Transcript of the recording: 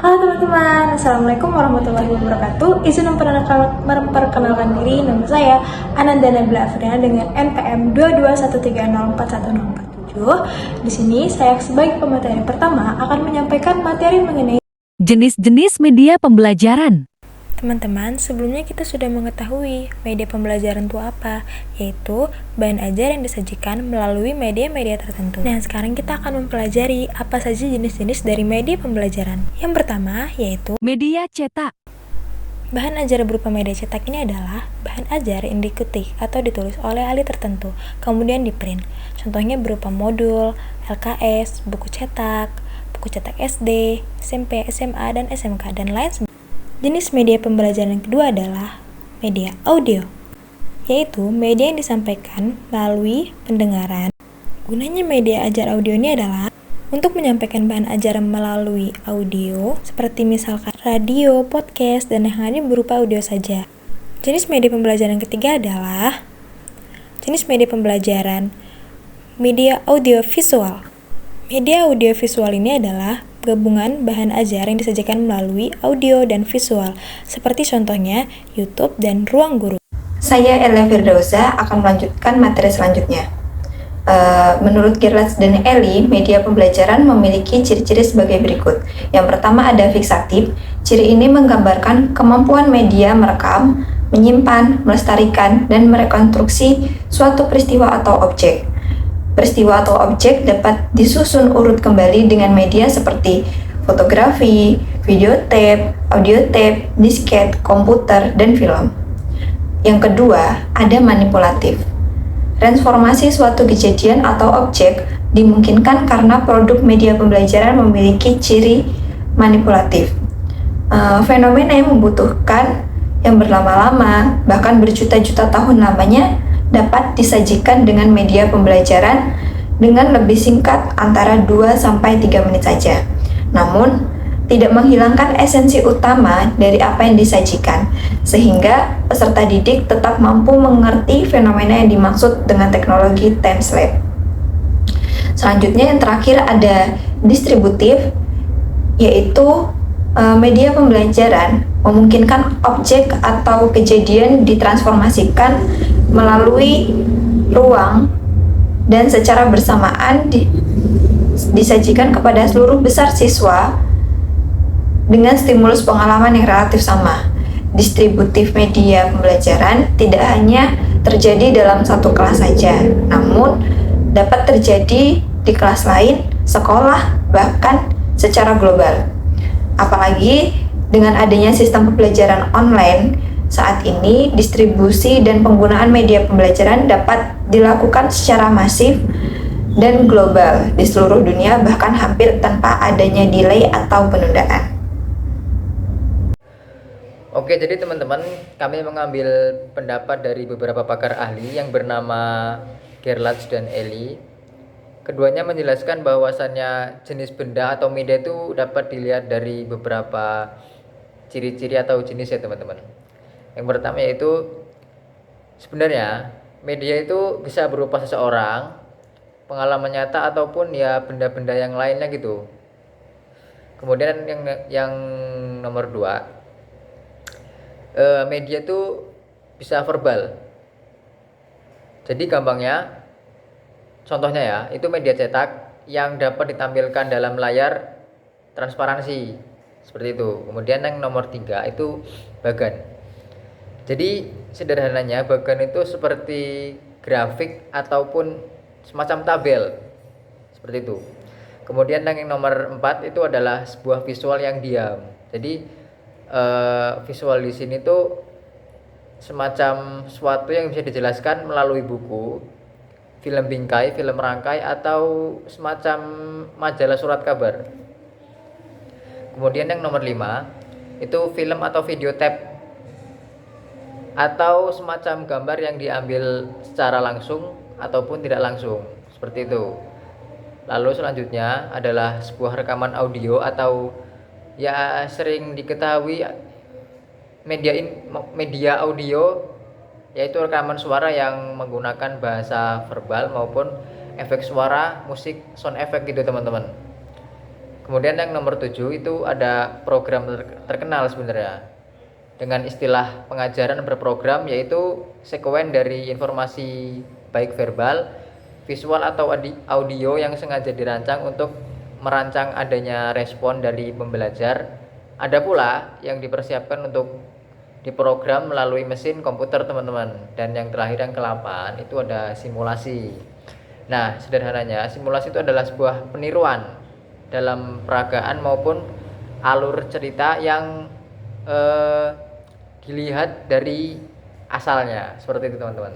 Halo teman-teman, Assalamualaikum warahmatullahi wabarakatuh. Izin memperkenalkan diri, nama saya Ananda Nabila Afriana dengan NPM 221304147. Di sini saya sebagai pemateri pertama akan menyampaikan materi mengenai jenis-jenis media pembelajaran. teman-teman, sebelumnya kita sudah mengetahui media pembelajaran itu apa, yaitu bahan ajar yang disajikan melalui media-media tertentu. Nah, sekarang kita akan mempelajari apa saja jenis-jenis dari media pembelajaran. Yang pertama, yaitu Media cetak. bahan ajar berupa media cetak ini adalah bahan ajar yang diketik atau ditulis oleh ahli tertentu, kemudian di-print. Contohnya berupa modul, LKS, buku cetak SD, SMP, SMA, dan SMK, dan lain sebagainya. Jenis media pembelajaran yang kedua adalah media audio, yaitu media yang disampaikan melalui pendengaran. Gunanya media ajar audio ini adalah untuk menyampaikan bahan ajar melalui audio, seperti misalkan radio, podcast, dan yang lainnya berupa audio saja. Jenis media pembelajaran ketiga adalah jenis media pembelajaran media audiovisual. Media audiovisual ini adalah gabungan bahan ajar yang disajikan melalui audio dan visual, seperti contohnya YouTube dan Ruang Guru. Saya Ella Firdausa akan melanjutkan materi selanjutnya. Menurut Gerlach dan Eli, media pembelajaran memiliki ciri-ciri sebagai berikut. Yang pertama ada fiksatif. Ciri ini menggambarkan kemampuan media merekam, menyimpan, melestarikan, dan merekonstruksi suatu peristiwa atau objek. Peristiwa atau objek dapat disusun urut kembali dengan media seperti fotografi, videotape, audiotape, disket, komputer, dan film. Yang kedua, ada manipulatif. Transformasi suatu kejadian atau objek dimungkinkan karena produk media pembelajaran memiliki ciri manipulatif. Fenomena yang membutuhkan yang berlama-lama, bahkan berjuta-juta tahun lamanya, dapat disajikan dengan media pembelajaran dengan lebih singkat antara 2-3 menit saja. Namun, tidak menghilangkan esensi utama dari apa yang disajikan, sehingga peserta didik tetap mampu mengerti fenomena yang dimaksud dengan teknologi time-lapse. Selanjutnya yang terakhir ada distributif, yaitu media pembelajaran memungkinkan objek atau kejadian ditransformasikan melalui ruang dan secara bersamaan disajikan kepada seluruh besar siswa dengan stimulus pengalaman yang relatif sama. Distributif media pembelajaran tidak hanya terjadi dalam satu kelas saja, namun dapat terjadi di kelas lain, sekolah, bahkan secara global. Apalagi dengan adanya sistem pembelajaran online, saat ini distribusi dan penggunaan media pembelajaran dapat dilakukan secara masif dan global di seluruh dunia, bahkan hampir tanpa adanya delay atau penundaan. Oke, jadi teman-teman, kami mengambil pendapat dari beberapa pakar ahli yang bernama Gerlach dan Eli. Keduanya menjelaskan bahwasannya jenis benda atau media itu dapat dilihat dari beberapa ciri-ciri atau jenis ya teman-teman. Yang pertama yaitu sebenarnya media itu bisa berupa seseorang, pengalaman nyata ataupun ya benda-benda yang lainnya gitu. Kemudian yang nomor 2, media itu bisa verbal. Jadi gampangnya, contohnya ya, itu media cetak yang dapat ditampilkan dalam layar transparansi seperti itu. Kemudian yang nomor 3 itu bagan. Jadi sederhananya bagan itu seperti grafik ataupun semacam tabel seperti itu. Kemudian yang nomor 4 itu adalah sebuah visual yang diam. Jadi visual di sini tuh semacam sesuatu yang bisa dijelaskan melalui buku, film bingkai, film rangkai, atau semacam majalah surat kabar. Kemudian yang nomor 5 itu film atau video tape atau semacam gambar yang diambil secara langsung ataupun tidak langsung seperti itu. Lalu selanjutnya adalah sebuah rekaman audio atau ya sering diketahui media audio, yaitu rekaman suara yang menggunakan bahasa verbal maupun efek suara, musik, sound effect gitu teman-teman. Kemudian yang nomor 7 itu ada program terkenal sebenarnya dengan istilah pengajaran berprogram, yaitu sekuen dari informasi baik verbal, visual atau audio yang sengaja dirancang untuk merancang adanya respon dari pembelajar. Ada pula yang dipersiapkan untuk diprogram melalui mesin komputer teman-teman. Dan yang terakhir yang ke-8 itu ada simulasi. Nah, sederhananya simulasi itu adalah sebuah peniruan dalam peragaan maupun alur cerita yang dilihat dari asalnya, seperti itu teman-teman.